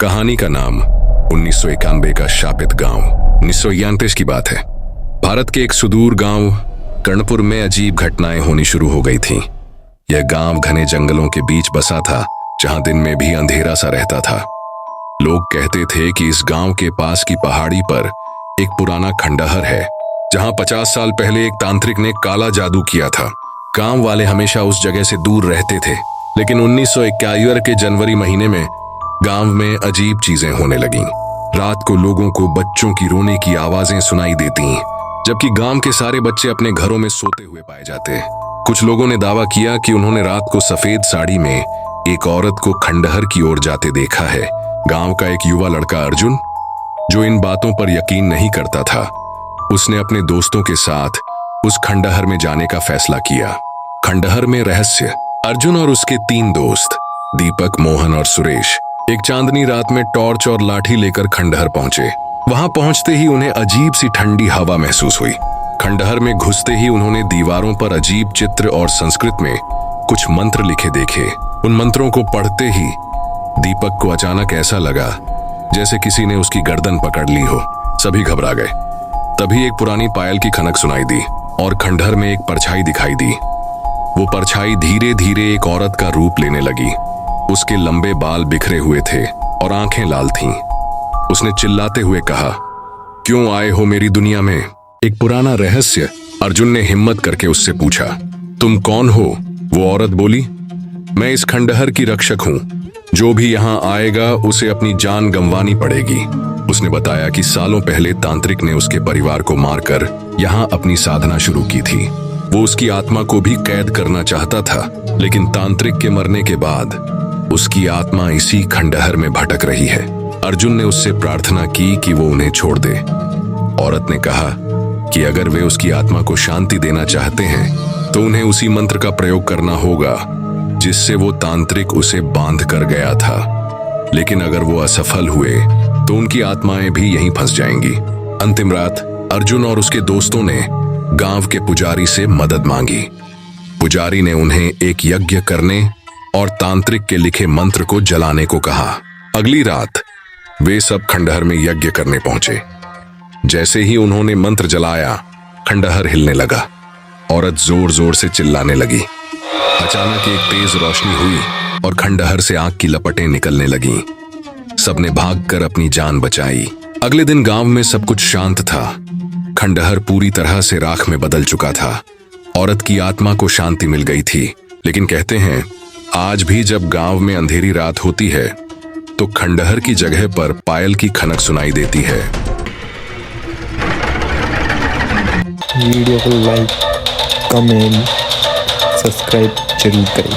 कहानी का नाम 1991 का शापित गांव। 1939 की बात है। भारत के एक सुदूर गांव कर्णपुर में अजीब घटनाएं होनी शुरू हो गई थीं। यह गांव घने जंगलों के बीच बसा था, जहां दिन में भी अंधेरा सा रहता था। लोग कहते थे कि इस गांव के पास की पहाड़ी पर एक पुराना खंडहर है, जहां 50 साल पहले एक तांत्रिक ने काला जादू किया था। गांव वाले हमेशा उस जगह से दूर रहते थे, लेकिन 1951 के जनवरी महीने में गांव में अजीब चीजें होने लगीं। रात को लोगों को बच्चों की रोने की आवाजें सुनाई देती, जबकि गांव के सारे बच्चे अपने घरों में सोते हुए पाए जाते। कुछ लोगों ने दावा किया कि उन्होंने रात को सफेद साड़ी में एक औरत को खंडहर की ओर जाते देखा है। गांव का एक युवा लड़का अर्जुन, जो इन बातों पर यकीन नहीं करता था, उसने अपने दोस्तों के साथ उस खंडहर में जाने का फैसला किया। खंडहर में रहस्य। अर्जुन और उसके 3 दोस्त दीपक, मोहन और सुरेश एक चांदनी रात में टॉर्च और लाठी लेकर खंडहर पहुंचे। वहां पहुंचते ही उन्हें अजीब सी ठंडी हवा महसूस हुई। खंडहर में घुसते ही उन्होंने दीवारों पर अजीब चित्र और संस्कृत में कुछ मंत्र लिखे देखे। उन मंत्रों को पढ़ते ही दीपक को अचानक ऐसा लगा जैसे किसी ने उसकी गर्दन पकड़ ली हो। सभी घबरा गए। तभी एक पुरानी पायल की खनक सुनाई दी और खंडहर में एक परछाई दिखाई दी। वो परछाई धीरे धीरे एक औरत का रूप लेने लगी। उसके लंबे बाल बिखरे हुए थे और आंखें लाल थीं। उसने चिल्लाते हुए कहा, क्यों आए हो मेरी दुनिया में? एक पुराना रहस्य। अर्जुन ने हिम्मत करके उससे पूछा, तुम कौन हो? वो औरत बोली, मैं इस खंडहर की रक्षक हूं। जो भी यहां आएगा उसे अपनी जान गंवानी पड़ेगी। उसने बताया कि सालों पहले तांत्रिक ने उसके परिवार को मारकर यहां अपनी साधना शुरू की थी। वो उसकी आत्मा को भी कैद करना चाहता था, लेकिन तांत्रिक के मरने के बाद उसकी आत्मा इसी खंडहर में भटक रही है। अर्जुन ने उससे प्रार्थना की कि वो उन्हें छोड़ दे। औरत ने कहा कि अगर वे उसकी आत्मा को शांति देना चाहते हैं तो उन्हें उसी मंत्र का प्रयोग करना होगा जिससे वो तांत्रिक उसे बांध कर गया था। लेकिन अगर वो असफल हुए तो उनकी आत्माएं भी यहीं फंस जाएंगी। अंतिम रात अर्जुन और उसके दोस्तों ने गांव के पुजारी से मदद मांगी। पुजारी ने उन्हें एक यज्ञ करने और तांत्रिक के लिखे मंत्र को जलाने को कहा। अगली रात वे सब खंडहर में यज्ञ करने पहुंचे। जैसे ही उन्होंने मंत्र जलाया, खंडहर हिलने लगा। औरत जोर जोर से चिल्लाने लगी। अचानक एक तेज रोशनी हुई और खंडहर से आग की लपटें निकलने लगीं। सबने भागकर अपनी जान बचाई। अगले दिन गांव में सब कुछ शांत था। खंडहर पूरी तरह से राख में बदल चुका था। औरत की आत्मा को शांति मिल गई थी। लेकिन कहते हैं, आज भी जब गांव में अंधेरी रात होती है तो खंडहर की जगह पर पायल की खनक सुनाई देती है। वीडियो को लाइक, कमेंट, सब्सक्राइब जरूर करें।